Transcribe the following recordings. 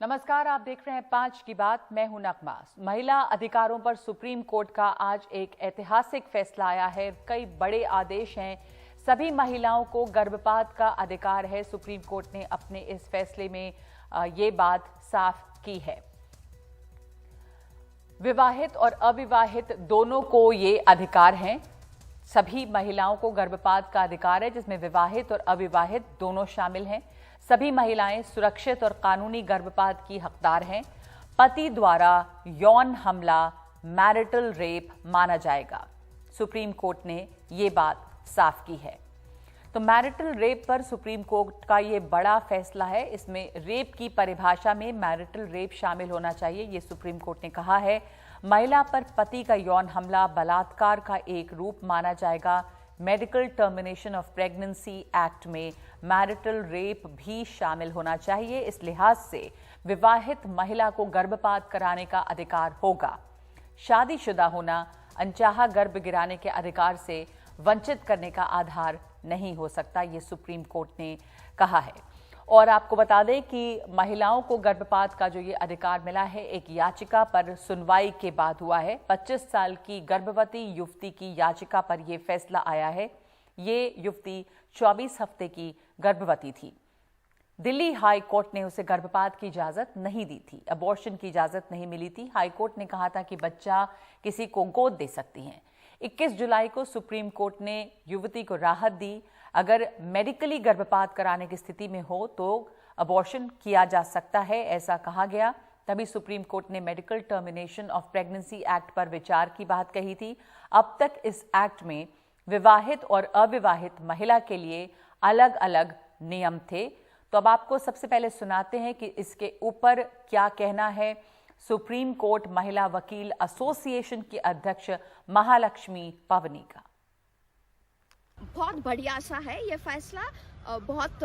नमस्कार, आप देख रहे हैं 5 की बात। मैं हूं नगमा। महिला अधिकारों पर सुप्रीम कोर्ट का आज एक ऐतिहासिक फैसला आया है। कई बड़े आदेश हैं। सभी महिलाओं को गर्भपात का अधिकार है। सुप्रीम कोर्ट ने अपने इस फैसले में ये बात साफ की है। विवाहित और अविवाहित दोनों को ये अधिकार हैं। सभी महिलाओं को गर्भपात का अधिकार है, जिसमें विवाहित और अविवाहित दोनों शामिल हैं। सभी महिलाएं सुरक्षित और कानूनी गर्भपात की हकदार हैं। पति द्वारा यौन हमला मैरिटल रेप माना जाएगा। सुप्रीम कोर्ट ने ये बात साफ की है। तो मैरिटल रेप पर सुप्रीम कोर्ट का ये बड़ा फैसला है। इसमें रेप की परिभाषा में मैरिटल रेप शामिल होना चाहिए, ये सुप्रीम कोर्ट ने कहा है। महिला पर पति का यौन हमला बलात्कार का एक रूप माना जाएगा। Medical termination of pregnancy act में मैरिटल रेप भी शामिल होना चाहिए। इस लिहाज से विवाहित महिला को गर्भपात कराने का अधिकार होगा। शादीशुदा होना अनचाहा गर्भ गिराने के अधिकार से वंचित करने का आधार नहीं हो सकता, ये सुप्रीम कोर्ट ने कहा है। और आपको बता दें कि महिलाओं को गर्भपात का जो ये अधिकार मिला है, एक याचिका पर सुनवाई के बाद हुआ है। 25 साल की गर्भवती युवती की याचिका पर यह फैसला आया है। ये युवती 24 हफ्ते की गर्भवती थी। दिल्ली हाई कोर्ट ने उसे गर्भपात की इजाजत नहीं दी थी, अबॉर्शन की इजाजत नहीं मिली थी। हाई कोर्ट ने कहा था कि बच्चा किसी को गोद दे सकती हैं। 21 जुलाई को सुप्रीम कोर्ट ने युवती को राहत दी। अगर मेडिकली गर्भपात कराने की स्थिति में हो तो अबॉर्शन किया जा सकता है, ऐसा कहा गया। तभी सुप्रीम कोर्ट ने medical termination of pregnancy act पर विचार की बात कही थी। अब तक इस एक्ट में विवाहित और अविवाहित महिला के लिए अलग अलग नियम थे। तो अब आपको सबसे पहले सुनाते हैं कि इसके ऊपर क्या कहना है सुप्रीम कोर्ट महिला वकील एसोसिएशन की अध्यक्ष महालक्ष्मी पवनी का। बहुत बढ़िया सा है ये फैसला, बहुत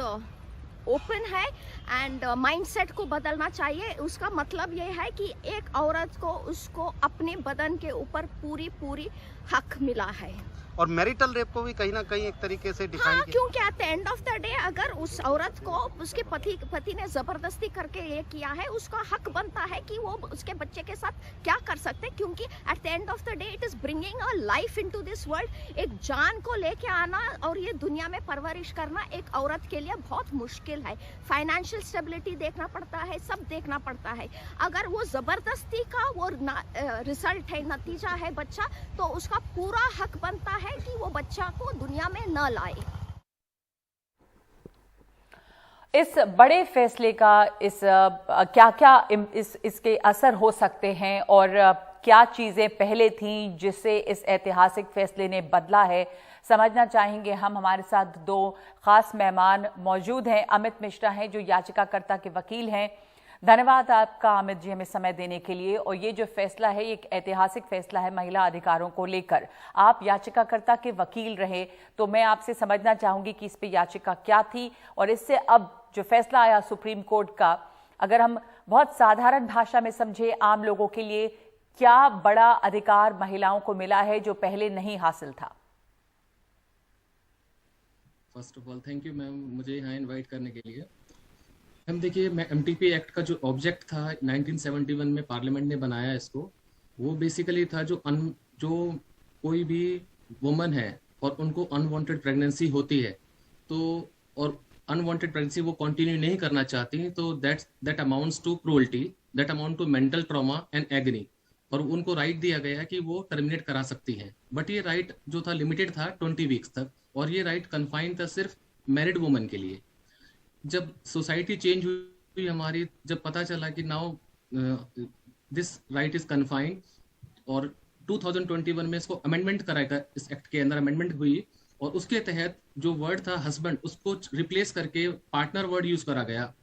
ओपन है एंड माइंडसेट को बदलना चाहिए। उसका मतलब ये है कि एक औरत को उसको अपने बदन के ऊपर पूरी हक मिला है। और मैरिटल रेप को भी कहीं ना कहीं एक तरीके से डिफाइन हाँ, क्योंकि at the end of the day अगर उस औरत को उसके पति ने जबरदस्ती करके ये किया है, उसका हक बनता है कि वो उसके बच्चे के साथ क्या कर सकते हैं, क्योंकि at the end of the day it is bringing a life into this world. एक जान को लेके आना और ये दुनिया में परवरिश करना एक औरत के लिए बहुत मुश्किल है। फाइनेंशियल स्टेबिलिटी देखना पड़ता है, सब देखना पड़ता है। अगर वो जबरदस्ती का वो रिजल्ट है, नतीजा है बच्चा, तो उसका पूरा हक बनता है कि वो बच्चा को दुनिया में न लाए। इस बड़े फैसले का इसके असर हो सकते हैं और क्या चीजें पहले थीं जिससे इस ऐतिहासिक फैसले ने बदला है, समझना चाहेंगे हम। हमारे साथ दो खास मेहमान मौजूद हैं। अमित मिश्रा हैं जो याचिकाकर्ता के वकील हैं। धन्यवाद आपका अमित जी, हमें समय देने के लिए। और ये जो फैसला है, एक ऐतिहासिक फैसला है महिला अधिकारों को लेकर। आप याचिकाकर्ता के वकील रहे, तो मैं आपसे समझना चाहूंगी कि इस पे याचिका क्या थी और इससे अब जो फैसला आया सुप्रीम कोर्ट का, अगर हम बहुत साधारण भाषा में समझे आम लोगों के लिए, क्या बड़ा अधिकार महिलाओं को मिला है जो पहले नहीं हासिल था? First of all thank you ma'am, मुझे यहाँ इन्वाइट करने के लिए। हम देखिए, मैं एमटीपी एक्ट का जो ऑब्जेक्ट था 1971 में पार्लियामेंट ने बनाया इसको, वो बेसिकली था जो कोई भी वुमन है और उनको अनवांटेड प्रेगनेंसी होती है, तो और अनवांटेड प्रेगनेंसी वो कंटिन्यू नहीं करना चाहती, तो that amounts to cruelty, that amount to mental trauma and agony, और उनको राइट दिया गया है कि वो टर्मिनेट करा सकती है। बट ये राइट जो था लिमिटेड था 20 वीक्स तक, और ये राइट कन्फाइंड था सिर्फ मैरिड वुमन के लिए। जब सोसाइटी चेंज हुई हमारी, जब पता चला कि now this right is confined, और 2021 में इसको अमेंडमेंट कराएगा, इस एक्ट के अंदर अमेंडमेंट हुई और उसके तहत जो वर्ड था हस्बैंड, उसको रिप्लेस करके पार्टनर वर्ड यूज करा गया।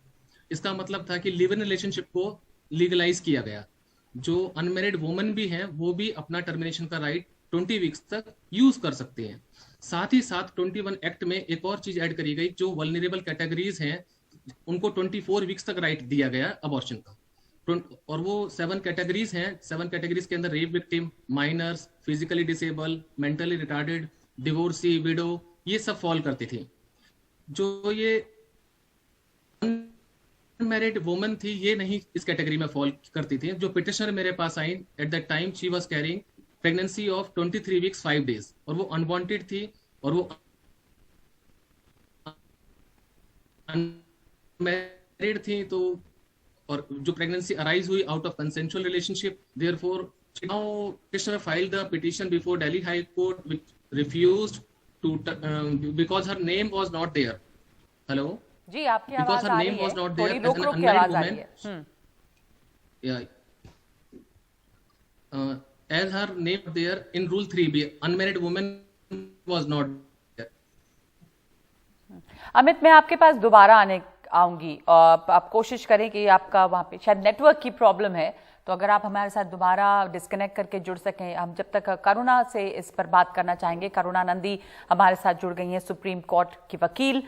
इसका मतलब था कि लिव इन रिलेशनशिप को लीगलाइज किया गया। जो अनमेरिड वुमन भी हैं वो भी अपना टर्मिनेशन का राइट 20 वीक्स तक यूज कर सकते हैं। साथ ही साथ 21 एक्ट में एक और चीज ऐड करी गई, जो वल्नरेबल कैटेगरीज हैं उनको 24 वीक्स तक राइट दिया गया अबॉर्शन का। और वो 7 कैटेगरीज हैं। 7 कैटेगरीज के अंदर rape victim, minors, physically disabled, mentally retarded, divorcee, widow, ये सब फॉल करती थी। जो ये अनमैरिड वुमन थी, ये नहीं इस कैटेगरी में फॉल करती थी। जो पिटिशनर मेरे पास आई at that time, she was carrying pregnancy of 23 weeks 5 days, और वो अनवांटेड थी, और वो अनमैरिड थी। तो और जो प्रेगनेंसी अराइज हुई out of consensual relationship, therefore now petitioner filed the petition before Delhi High Court, which refused to because her name was not there. Hello? जी, आपकी Because आवाज her आ name रही was है, not there थोड़ी as रुक an रुक के unmarried आवाज आ रही woman. है। Yeah. As her name there in Rule 3B, unmarried woman was not there. Amit, मैं आपके पास दोबारा आऊंगी और आप कोशिश करें कि आपका वहाँ पे शायद नेटवर्क की प्रॉब्लम है, तो अगर आप हमारे साथ दोबारा डिस्कनेक्ट करके जुड़ सकें। हम जब तक करुणा से इस पर बात करना चाहेंगे। करुणा नंदी हमारे साथ जुड़ गई हैं, सुप्रीम कोर्ट की वकील।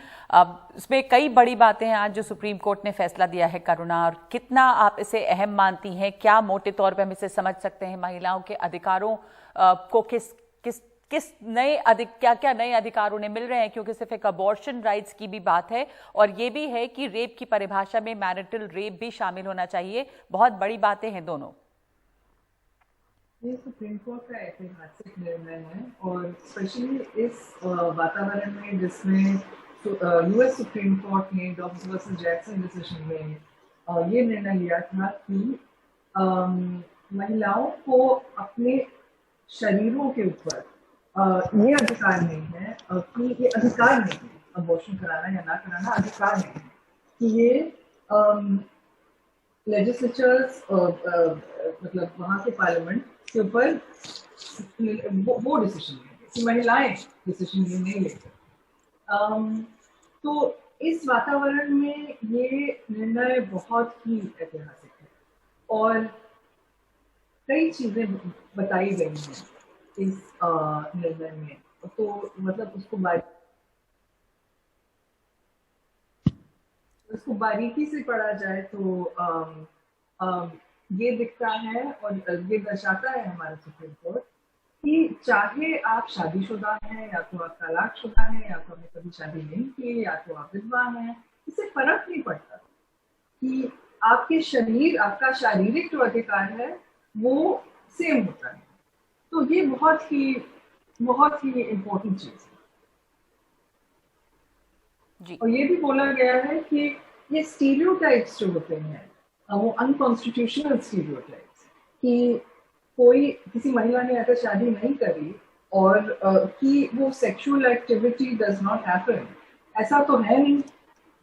इसमें कई बड़ी बातें हैं आज जो सुप्रीम कोर्ट ने फैसला दिया है करुणा, और कितना आप इसे अहम मानती हैं? क्या मोटे तौर पर हम इसे समझ सकते हैं? महिलाओं के अधिकारों को किस नए क्या नए अधिकार उन्हें मिल रहे हैं? क्योंकि सिर्फ एक अबॉर्शन राइट्स की भी बात है, और ये भी है कि रेप की परिभाषा में मैरिटल रेप भी शामिल होना चाहिए। बहुत बड़ी बातें हैं दोनों। ये सुप्रीम कोर्ट का ऐतिहासिक निर्णय है, और स्पेशली इस वातावरण में जिसमें यूएस सुप्रीम कोर्ट ने डॉब्स वर्सेस जैक्सन डिसीजन में ये निर्णय लिया था कि महिलाओं को अपने शरीरों के ऊपर ये अधिकार नहीं है कि ये अधिकार नहीं है, अबॉर्शन कराना या ना कराना अधिकार नहीं है, कि ये लेजिस्लेचर्स मतलब वहाँ के पार्लियामेंट के ऊपर वो डिसीजन लेंगे कि महिलाएं डिसीजन ये नहीं लेते। तो इस वातावरण में ये निर्णय बहुत ही ऐतिहासिक है, और कई चीजें बताई गई हैं इस निर्णय में। तो मतलब उसको बारीकी से पढ़ा जाए तो ये दिखता है और ये दर्शाता है हमारा सुप्रीम कोर्ट कि चाहे आप शादीशुदा हैं, या तो आप तलाकशुदा हैं, या तो आपने कभी शादी नहीं की, या तो आप विधवा हैं, इससे फर्क नहीं पड़ता कि आपके शरीर, आपका शारीरिक जो अधिकार है वो सेम होता है। तो ये बहुत ही इम्पोर्टेंट चीज है जी। और ये भी बोला गया है कि ये स्टीरियोटाइप्स जो होते हैं वो अनकॉन्स्टिट्यूशनल स्टीरियोटाइप्स, कि कोई किसी महिला ने अगर शादी नहीं करी और कि वो sexual activity does not happen, ऐसा तो है नहीं।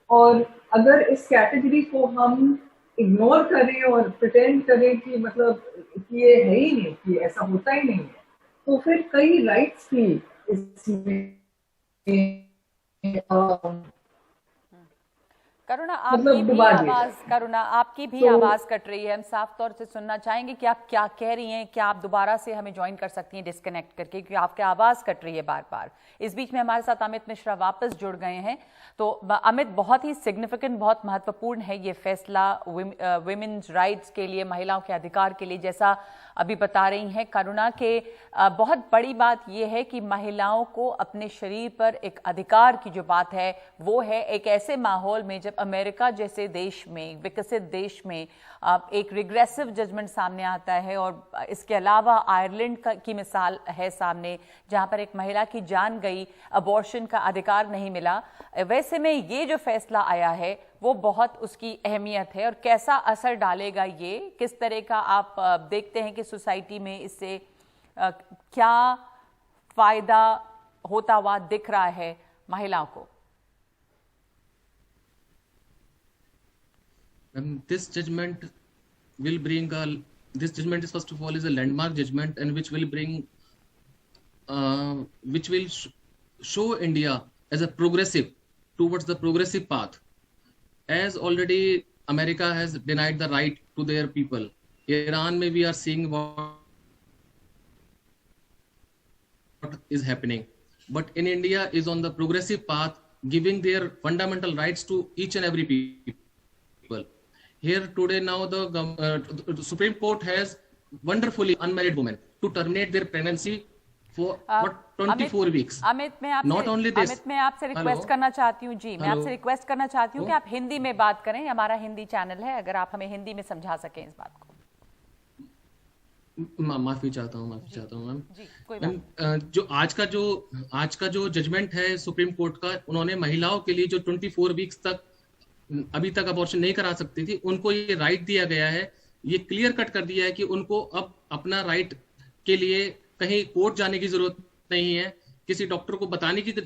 और अगर इस कैटेगरी को हम इग्नोर करें और प्रिटेंड करें कि मतलब कि ये है ही नहीं, कि ऐसा होता ही नहीं है, तो फिर कई राइट्स भी इसमें करुणा आपकी भी आवाज कट रही है। हम साफ तौर से सुनना चाहेंगे कि आप क्या कह रही हैं। क्या आप दोबारा से हमें ज्वाइन कर सकती हैं डिस्कनेक्ट करके, क्योंकि आपकी आवाज कट रही है बार बार। इस बीच में हमारे साथ अमित मिश्रा वापस जुड़ गए हैं। तो अमित, बहुत ही सिग्निफिकेंट, बहुत महत्वपूर्ण है ये फैसला वुमेन्स राइट्स के लिए, महिलाओं के अधिकार के लिए। जैसा अभी बता रही हैं करुणा के, बहुत बड़ी बात यह है कि महिलाओं को अपने शरीर पर एक अधिकार की जो बात है वो है एक ऐसे माहौल में जब अमेरिका जैसे देश में, विकसित देश में एक रिग्रेसिव जजमेंट सामने आता है, और इसके अलावा आयरलैंड की मिसाल है सामने जहां पर एक महिला की जान गई, अबॉर्शन का अधिकार नहीं मिला। वैसे में ये जो फैसला आया है वो बहुत उसकी अहमियत है, और कैसा असर डालेगा ये, किस तरह का आप देखते हैं कि सोसाइटी में इससे क्या फायदा होता हुआ दिख रहा है महिलाओं को? This judgment will bring this judgment is first of all is a landmark judgment, and which will bring which will show India as a progressive, towards the progressive path, as already America has denied the right to their people. Iran may we are seeing what is happening, but in India is on the progressive path, giving their fundamental rights to each and every people. Here today now the Supreme Court has wonderfully unmarried women to terminate their pregnancy for 24 weeks. Amit मैं आपसे Not only this. Amit मैं आपसे request Hello? करना चाहती हूँ जी, मैं Hello? आपसे request करना चाहती हूँ कि Oh? आप हिंदी में बात करें, हमारा हिंदी चैनल है, अगर आप हमें हिंदी में समझा सकें इस बात को। माफी चाहता हूँ मैम। जी कोई मैम, बात जो आज का जो जजमेंट है सुप्रीम कोर्ट का, उन्होंने महिलाओं के लिए जो 24 वीक्स तक अभी तक अबॉर्शन नहीं करा सकती थी, उनको ये राइट दिया गया है। ये क्लियर कट कर दिया है कि उनको अब अपना राइट के लिए कहीं कोर्ट जाने की जरूरत नहीं है, किसी डॉक्टर को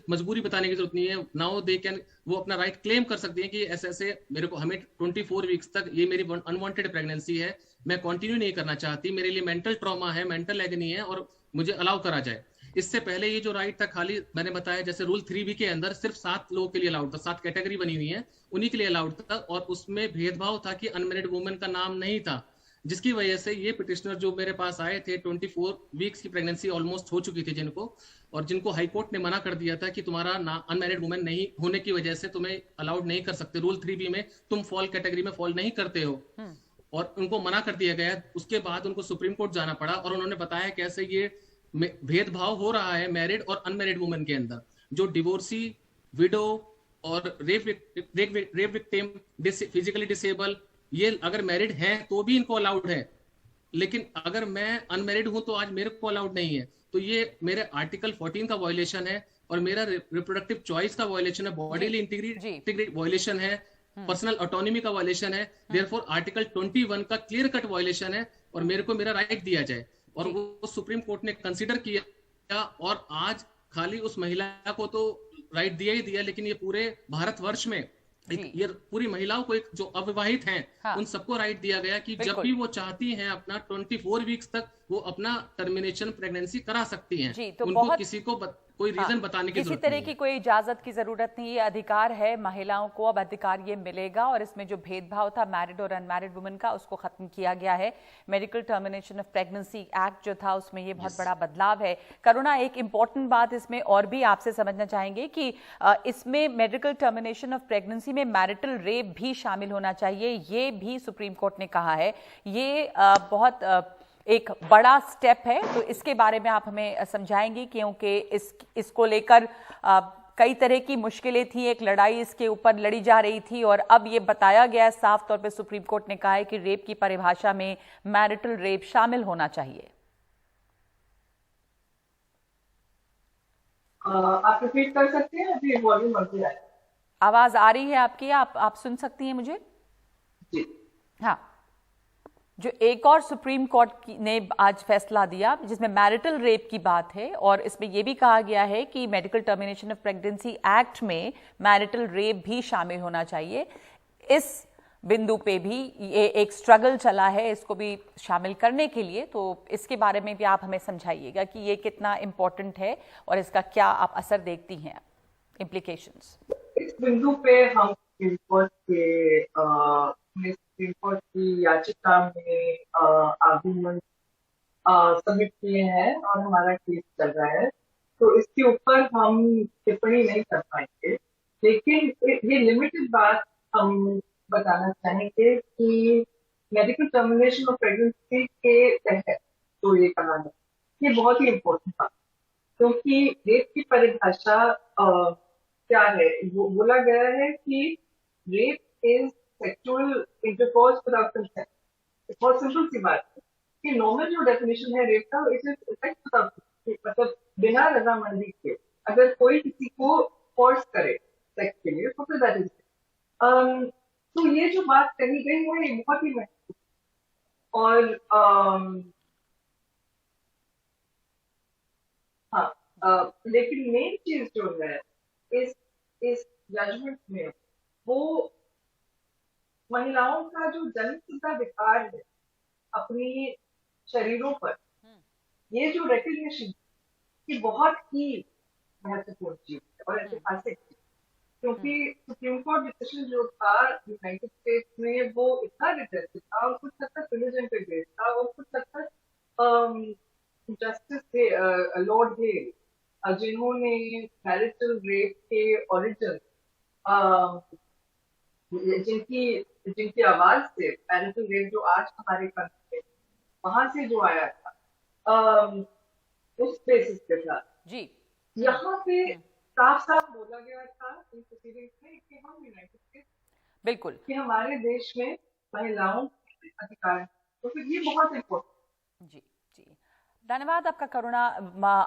मजबूरी बताने की जरूरत नहीं है। नाउ दे कैन, वो अपना राइट क्लेम कर सकती हैं कि ऐसे हमें 24 वीक्स तक ये मेरी अनवांटेड प्रेगनेंसी है, मैं कंटिन्यू नहीं करना चाहती, मेरे लिए मेंटल ट्रॉमा है, मेंटल एगनी है, और मुझे अलाउ करा जाए। इससे पहले ये जो राइट था, खाली मैंने बताया जैसे रूल 3B के अंदर सिर्फ 7 लोगों के लिए अलाउड था, 7 कैटेगरी बनी हुई है, उन्हीं के लिए अलाउड था, और उसमें भेदभाव था कि अनमैरिड वुमेन का नाम नहीं था, जिसकी वजह से ये पिटिशनर जो मेरे पास आए थे, 24 वीक्स की प्रेगनेंसी ऑलमोस्ट हो चुकी थी जिनको हाईकोर्ट ने मना कर दिया था कि तुम्हारा अनमैरिड वुमेन नहीं होने की वजह से तुम्हें अलाउड नहीं कर सकते, रूल 3B में तुम फॉल कैटेगरी में फॉल नहीं करते हो, और उनको मना कर दिया गया। उसके बाद उनको सुप्रीम कोर्ट जाना पड़ा, और उन्होंने बताया कैसे ये भेदभाव हो रहा है मैरिड और अनमैरिड वुमेन के अंदर। जो डिवोर्सी, विडो और रेप विक्टिम, फिजिकली डिसेबल, ये अगर मैरिड हैं तो भी इनको अलाउड है, लेकिन अगर मैं अनमैरिड हूं तो आज मेरे को अलाउड नहीं है। तो ये मेरे आर्टिकल 14 का वायलेशन है, और मेरा रिप्रोडक्टिव चॉइस का वायलेशन है, बॉडीली इंटीग्रिटी वायलेशन है, पर्सनल ऑटोनॉमी का वायलेशन है। देयरफॉर आर्टिकल 21 का क्लियर कट वायलेशन है, और मेरे को मेरा राइट दिया जाए। और वो सुप्रीम कोर्ट ने कंसीडर किया, और आज खाली उस महिला को तो राइट दिया ही दिया, लेकिन ये पूरे भारतवर्ष में ये पूरी महिलाओं को, एक जो अविवाहित हैं, उन सबको राइट दिया गया कि जब भी वो चाहती हैं अपना 24 वीक्स तक वो अपना टर्मिनेशन प्रेगनेंसी करा सकती हैं। जी, तो उनको किसी को कोई रीजन बताने की किसी जरूरत तरह नहीं की है। कोई इजाजत की जरूरत नहीं, ये अधिकार है महिलाओं को, अब अधिकार ये मिलेगा, और इसमें जो भेदभाव था मैरिड और अनमैरिड वुमेन का, उसको खत्म किया गया है। Medical termination of pregnancy act जो था, उसमें ये बहुत बड़ा बदलाव है। करुणा, एक इंपॉर्टेंट बात इसमें और भी आपसे समझना चाहेंगे कि इसमें मेडिकल टर्मिनेशन ऑफ प्रेगनेंसी में मैरिटल रेप भी शामिल होना चाहिए, ये भी सुप्रीम कोर्ट ने कहा है। ये बहुत एक बड़ा स्टेप है, तो इसके बारे में आप हमें समझाएंगी, क्योंकि इसको लेकर कई तरह की मुश्किलें थी, एक लड़ाई इसके ऊपर लड़ी जा रही थी, और अब ये बताया गया साफ तौर पे, सुप्रीम कोर्ट ने कहा है कि रेप की परिभाषा में मैरिटल रेप शामिल होना चाहिए। आप रिपीट कर सकते हैं? अभी वॉल्यूम बढ़ गया है। आवाज आ रही है आपकी? आप सुन सकती हैं मुझे? जी। हाँ, जो एक और सुप्रीम कोर्ट ने आज फैसला दिया जिसमें मैरिटल रेप की बात है, और इसमें यह भी कहा गया है कि medical termination of pregnancy act में मैरिटल रेप भी शामिल होना चाहिए। इस बिंदु पे भी ये एक स्ट्रगल चला है इसको भी शामिल करने के लिए, तो इसके बारे में भी आप हमें समझाइएगा कि ये कितना इम्पोर्टेंट है और इसका क्या आप असर देखती हैं, इम्प्लीकेशंस। इस बिंदु पे हम सुप्रीम कोर्ट की याचिका में आर्गुमेंट सबमिट किए हैं, और हमारा केस चल रहा है, तो इसके ऊपर हम टिप्पणी नहीं कर पाएंगे। लेकिन ये लिमिटेड बात हम बताना चाहेंगे कि मेडिकल टर्मिनेशन ऑफ प्रेगनेंसी के तहत तो ये कहा है, ये बहुत ही इम्पोर्टेंट बात, क्योंकि रेप की परिभाषा क्या है? वो बोला गया है कि rape is sexual intercourse without consent. बहुत सिंपल सी बात है कि नॉर्मल जो डेफिनेशन है रेप का, it is sex without consent, मतलब बिना रजामंदी के अगर कोई किसी को फोर्स करे सेक्स के लिए, तो फिर दैट इज। तो ये जो बात कही गई है, ये बहुत ही महत्वपूर्ण, और हाँ, लेकिन मेन चीज जो है इस जजमेंट में, वो महिलाओं का जो जन्मसिद्ध अधिकार है अपनी शरीरों पर, ये जो रिकग्निशन, ये बहुत ही महत्वपूर्ण चीज है और ऐतिहासिक चीज, क्योंकि सुप्रीम कोर्ट डिसीजन जो था यूनाइटेड स्टेट्स में, वो इतना डिटेक्टिव था, और कुछ हद तक रिलीजन पे बेस्ड था, और कुछ हद तक जस्टिस लॉर्ड हेल, जिन्होंने मैरिटल रेप के ओरिजिन, जिनकी आवाज से मैरिटल रेप जो आज हमारे कंट्री में, वहां से जो आया था, उस बेसिस के साथ। जी यहाँ पे साफ साफ बोला गया था इन प्रोसीडिंग्स में कि हम यूनाइटेड स्टेट्स बिल्कुल कि हमारे देश में महिलाओं के अधिकार हैं। तो फिर ये बहुत इम्पोर्टेंट। जी जी, धन्यवाद आपका करुणा।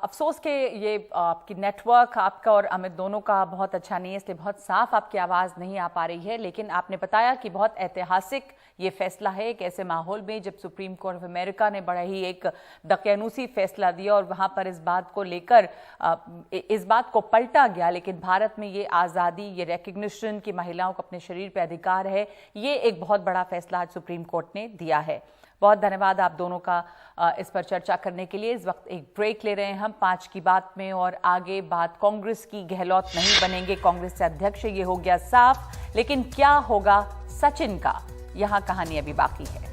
अफसोस के ये आपकी नेटवर्क आपका और अमित दोनों का बहुत अच्छा नहीं है, इसलिए बहुत साफ आपकी आवाज़ नहीं आ पा रही है। लेकिन आपने बताया कि बहुत ऐतिहासिक ये फैसला है एक ऐसे माहौल में जब सुप्रीम कोर्ट ऑफ अमेरिका ने बड़ा ही एक दकियानूसी फैसला दिया और वहां पर इस बात को लेकर इस बात को पलटा गया। लेकिन भारत में ये आज़ादी, ये रिकग्निशन कि महिलाओं को अपने शरीर पर अधिकार है, ये एक बहुत बड़ा फैसला आज सुप्रीम कोर्ट ने दिया है। बहुत धन्यवाद आप दोनों का इस पर चर्चा करने के लिए। इस वक्त एक ब्रेक ले रहे हैं हम 5 की बात में, और आगे बात कांग्रेस की। गहलोत नहीं बनेंगे कांग्रेस से अध्यक्ष, ये हो गया साफ। लेकिन क्या होगा सचिन का, यहां कहानी अभी बाकी है।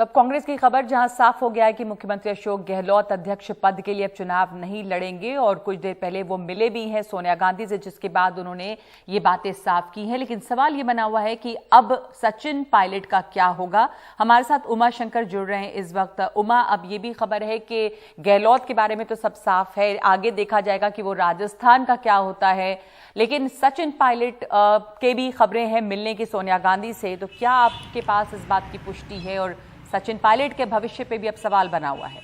तो अब कांग्रेस की खबर, जहां साफ हो गया है कि मुख्यमंत्री अशोक गहलोत अध्यक्ष पद के लिए अब चुनाव नहीं लड़ेंगे। और कुछ देर पहले वो मिले भी हैं सोनिया गांधी से, जिसके बाद उन्होंने ये बातें साफ की हैं। लेकिन सवाल ये बना हुआ है कि अब सचिन पायलट का क्या होगा। हमारे साथ उमा शंकर जुड़ रहे हैं इस वक्त। उमा, अब ये भी खबर है कि गहलोत के बारे में तो सब साफ है, आगे देखा जाएगा कि वो राजस्थान का क्या होता है। लेकिन सचिन पायलट के भी खबरें हैं मिलने की सोनिया गांधी से। तो क्या आपके पास इस बात की पुष्टि है, और सचिन पायलट के भविष्य पे भी अब सवाल बना हुआ है?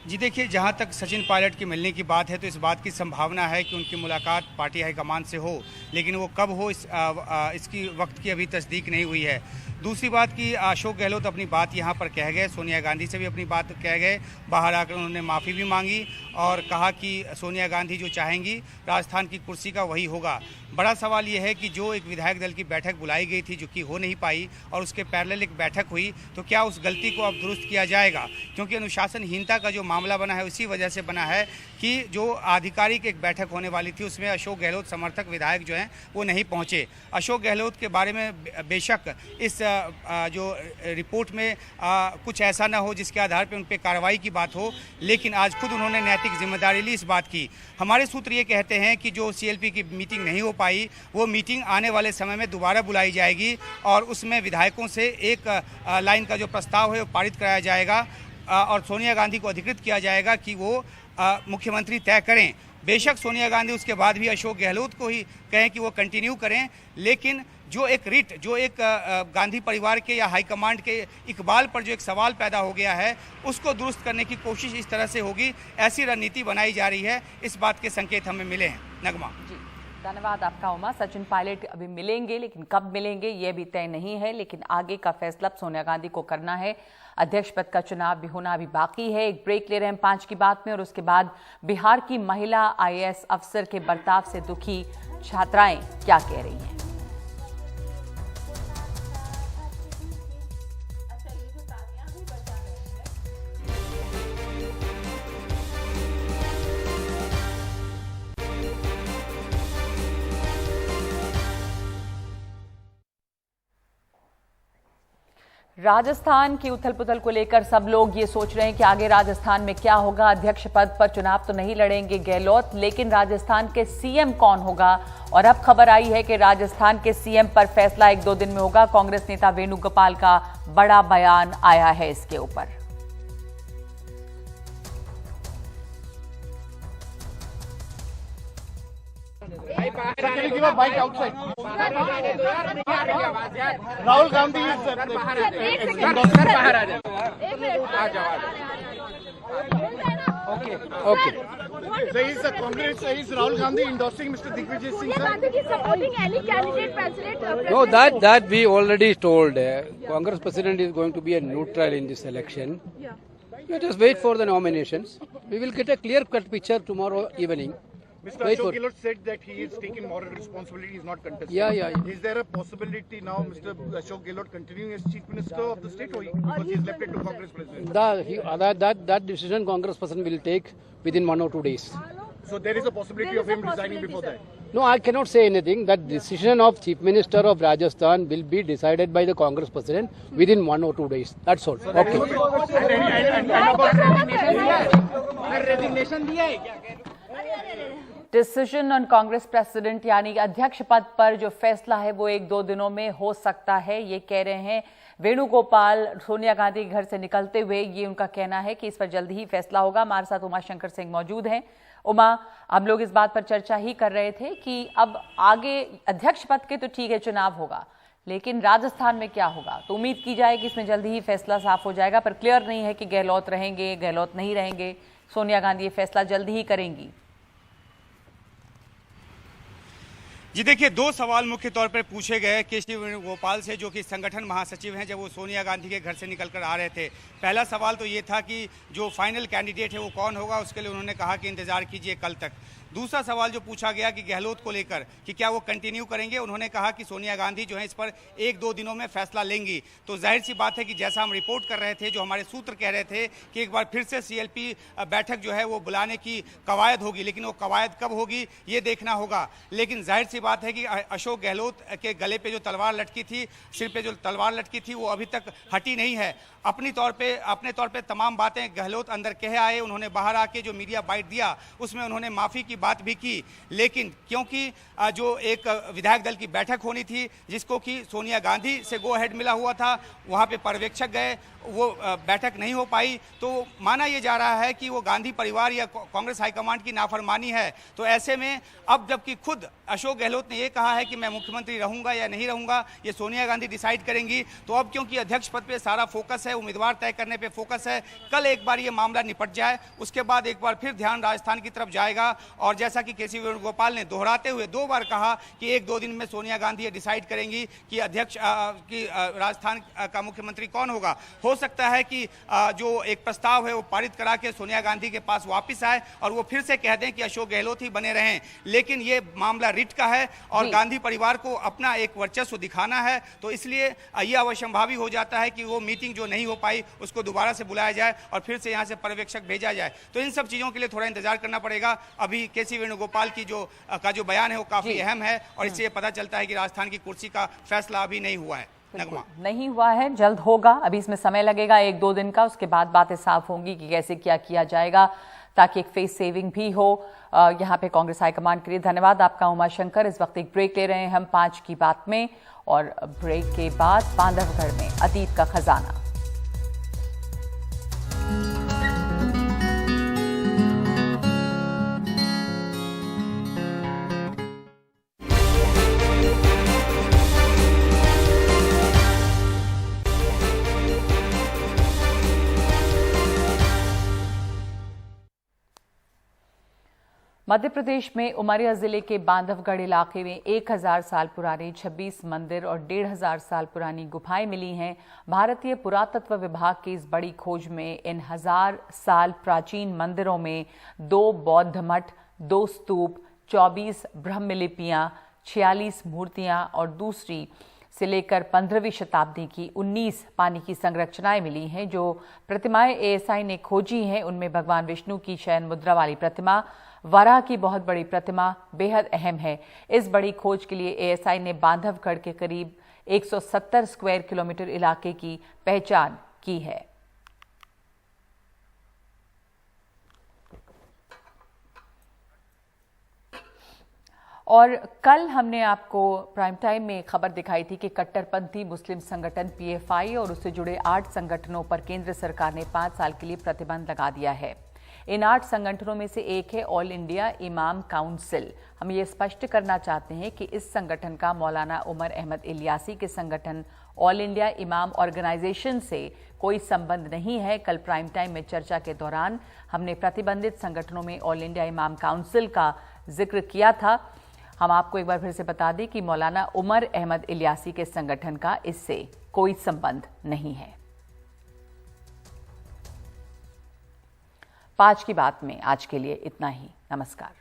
जी देखिए, जहां तक सचिन पायलट के मिलने की बात है तो इस बात की संभावना है कि उनकी मुलाकात पार्टी हाईकमान से हो, लेकिन वो कब हो इसकी वक्त की अभी तस्दीक नहीं हुई है। दूसरी बात कि अशोक गहलोत अपनी बात यहाँ पर कह गए, सोनिया गांधी से भी अपनी बात कह गए, बाहर आकर उन्होंने माफ़ी भी मांगी और कहा कि सोनिया गांधी जो चाहेंगी राजस्थान की कुर्सी का वही होगा। बड़ा सवाल ये है कि जो एक विधायक दल की बैठक बुलाई गई थी जो कि हो नहीं पाई और उसके पैरेलल एक बैठक हुई, तो क्या उस गलती को अब दुरुस्त किया जाएगा? क्योंकि अनुशासनहीनता का जो मामला बना है उसी वजह से बना है कि जो आधिकारिक एक बैठक होने वाली थी उसमें अशोक गहलोत समर्थक विधायक जो हैं वो नहीं पहुंचे। अशोक गहलोत के बारे में बेशक इस जो रिपोर्ट में कुछ ऐसा ना हो जिसके आधार पर उन पर कार्रवाई की बात हो, लेकिन आज खुद उन्होंने नैतिक जिम्मेदारी ली इस बात की। हमारे सूत्र ये कहते हैं कि जो CLP की मीटिंग नहीं हो पाई, वो मीटिंग आने वाले समय में दोबारा बुलाई जाएगी और उसमें विधायकों से एक लाइन का जो प्रस्ताव है वो पारित कराया जाएगा और सोनिया गांधी को अधिकृत किया जाएगा कि वो मुख्यमंत्री तय करें। बेशक सोनिया गांधी उसके बाद भी अशोक गहलोत को ही कहें कि वो कंटिन्यू करें, लेकिन जो एक रिट, जो एक गांधी परिवार के या हाईकमांड के इकबाल पर जो एक सवाल पैदा हो गया है, उसको दुरुस्त करने की कोशिश इस तरह से होगी, ऐसी रणनीति बनाई जा रही है। इस बात के संकेत हमें मिले हैं। नगमा जी, धन्यवाद आपका उमा। सचिन पायलट अभी मिलेंगे, लेकिन कब मिलेंगे ये भी तय नहीं है। लेकिन आगे का फैसला सोनिया गांधी को करना है। अध्यक्ष पद का चुनाव भी होना अभी बाकी है। एक ब्रेक ले रहे हैं 5 की बात में, और उसके बाद बिहार की महिला IAS अफसर के बर्ताव से दुखी छात्राएं क्या कह रही हैं। राजस्थान की उथल पुथल को लेकर सब लोग ये सोच रहे हैं कि आगे राजस्थान में क्या होगा। अध्यक्ष पद पर चुनाव तो नहीं लड़ेंगे गहलोत, लेकिन राजस्थान के CM कौन होगा? और अब खबर आई है कि राजस्थान के CM पर फैसला 1-2 दिन में होगा। कांग्रेस नेता वेणुगोपाल का बड़ा बयान आया है इसके ऊपर। Rahul Gandhi Congress says Rahul Gandhi endorsing Mr. Digvijay Singh. Gandhi supporting any candidate president. No, that we already told. Congress president is going to be a neutral in this election. Yeah. Let us wait for the nominations. We will get a clear-cut picture tomorrow evening. Mr. Ashok Gehlot said that he is taking moral responsibility, he is not contesting. Yeah. Is there a possibility now Mr. Ashok Gehlot continuing as Chief Minister of the state, or because he has left it to Congress President? That decision Congress president will take within 1 or 2 days. So there is a possibility of him resigning before that. No, I cannot say anything. That decision of Chief Minister of Rajasthan will be decided by the Congress President within 1 or 2 days. That's all. Okay. Decision on Congress president यानी अध्यक्ष पद पर जो फैसला है वो 1-2 दिनों में हो सकता है, ये कह रहे हैं वेणुगोपाल सोनिया गांधी के घर से निकलते हुए। ये उनका कहना है कि इस पर जल्दी ही फैसला होगा। हमारे साथ उमाशंकर सिंह मौजूद हैं। उमा, हम लोग इस बात पर चर्चा ही कर रहे थे कि अब आगे अध्यक्ष पद के तो ठीक है चुनाव होगा, लेकिन राजस्थान में क्या होगा, तो उम्मीद की जाए कि इसमें जल्दी ही फैसला साफ हो जाएगा। पर क्लियर नहीं है कि गहलोत रहेंगे, गहलोत नहीं रहेंगे। सोनिया गांधी ये फैसला जल्दी ही करेंगी। जी देखिए, 2 सवाल मुख्य तौर पर पूछे गए केशरी वेणुगोपाल से, जो कि संगठन महासचिव हैं, जब वो सोनिया गांधी के घर से निकलकर आ रहे थे। पहला सवाल तो ये था कि जो फाइनल कैंडिडेट है वो कौन होगा, उसके लिए उन्होंने कहा कि इंतजार कीजिए कल तक। दूसरा सवाल जो पूछा गया कि गहलोत को लेकर कि क्या वो कंटिन्यू करेंगे, उन्होंने कहा कि सोनिया गांधी जो है इस पर 1-2 दिनों में फैसला लेंगी। तो जाहिर सी बात है कि जैसा हम रिपोर्ट कर रहे थे, जो हमारे सूत्र कह रहे थे कि एक बार फिर से CLP बैठक जो है वो बुलाने की कवायद होगी, लेकिन वो कवायद कब होगी ये देखना होगा। लेकिन जाहिर सी बात है कि अशोक गहलोत के गले पे जो तलवार लटकी थी, सिर पे जो तलवार लटकी थी, वो अभी तक हटी नहीं है। अपने तौर पे तमाम बातें गहलोत अंदर कह आए। उन्होंने बाहर आके जो मीडिया बाइट दिया उसमें उन्होंने माफ़ी की बात भी की, लेकिन क्योंकि जो एक विधायक दल की बैठक होनी थी जिसको कि सोनिया गांधी से गो अहेड मिला हुआ था, वहाँ पे पर्यवेक्षक गए, वो बैठक नहीं हो पाई। तो माना ये जा रहा है कि वो गांधी परिवार या कांग्रेस हाईकमांड की नाफरमानी है। तो ऐसे में अब जबकि खुद अशोक गहलोत ने ये कहा है कि मैं मुख्यमंत्री रहूंगा या नहीं रहूंगा ये सोनिया गांधी डिसाइड करेंगी, तो अब क्योंकि अध्यक्ष पद पे सारा फोकस है, उम्मीदवार तय करने पे फोकस है, कल एक बार ये मामला निपट जाए, उसके बाद एक बार फिर ध्यान राजस्थान की तरफ जाएगा। और जैसा कि केशरी वेणुगोपाल ने दोहराते हुए 2 बार कहा कि 1-2 दिन में सोनिया गांधी ये डिसाइड करेंगी कि अध्यक्ष की राजस्थान का मुख्यमंत्री कौन होगा। हो सकता है कि जो एक प्रस्ताव है वो पारित करा के सोनिया गांधी के पास वापस आए और वो फिर से कह दें कि अशोक गहलोत ही बने रहें, लेकिन ये मामला रिट का है और गांधी परिवार को अपना एक वर्चस्व दिखाना है। तो इसलिए ये अवश्यंभावी हो जाता है कि वो मीटिंग जो नहीं हो पाई उसको दोबारा से बुलाया जाए और फिर से यहाँ से पर्यवेक्षक भेजा जाए। तो इन सब चीज़ों के लिए थोड़ा इंतजार करना पड़ेगा। अभी केशरी वेणुगोपाल की जो बयान है वो काफ़ी अहम है और इससे पता चलता है कि राजस्थान की कुर्सी का फैसला अभी नहीं हुआ है। नहीं हुआ है, जल्द होगा। अभी इसमें समय लगेगा 1-2 दिन का, उसके बाद बातें साफ होंगी कि कैसे क्या किया जाएगा ताकि एक फेस सेविंग भी हो। यहाँ पे कांग्रेस हाईकमांड के लिए धन्यवाद आपका उमाशंकर। इस वक्त एक ब्रेक ले रहे हैं हम 5 की बात में, और ब्रेक के बाद बांधवगढ़ में अतीत का खजाना। मध्य प्रदेश में उमरिया जिले के बांधवगढ़ इलाके में 1000 साल पुराने 26 मंदिर और 1500 साल पुरानी गुफाएं मिली हैं। भारतीय पुरातत्व विभाग की इस बड़ी खोज में इन 1000 साल प्राचीन मंदिरों में 2 बौद्ध मठ, 2 स्तूप, 24 ब्रह्मलिपियां, 46 मूर्तियां और दूसरी से लेकर 15वीं शताब्दी की 19 पानी की संरचनाएं मिली हैं। जो प्रतिमाएं ASI ने खोजी हैं उनमें भगवान विष्णु की शयन मुद्रा वाली प्रतिमा, वराह की बहुत बड़ी प्रतिमा बेहद अहम है। इस बड़ी खोज के लिए ASI ने बांधवगढ़ के करीब 170 स्क्वायर किलोमीटर इलाके की पहचान की है। और कल हमने आपको प्राइम टाइम में खबर दिखाई थी कि कट्टरपंथी मुस्लिम संगठन PFI और उससे जुड़े 8 संगठनों पर केंद्र सरकार ने 5 साल के लिए प्रतिबंध लगा दिया है। इन 8 संगठनों में से एक है ऑल इंडिया इमाम काउंसिल। हम ये स्पष्ट करना चाहते हैं कि इस संगठन का मौलाना उमर अहमद इलियासी के संगठन ऑल इंडिया इमाम ऑर्गेनाइजेशन से कोई संबंध नहीं है। कल प्राइम टाइम में चर्चा के दौरान हमने प्रतिबंधित संगठनों में ऑल इंडिया इमाम काउंसिल का जिक्र किया था। हम आपको एक बार फिर से बता दें कि मौलाना उमर अहमद इलियासी के संगठन का इससे कोई संबंध नहीं है। 5 की बात में आज के लिए इतना ही। नमस्कार।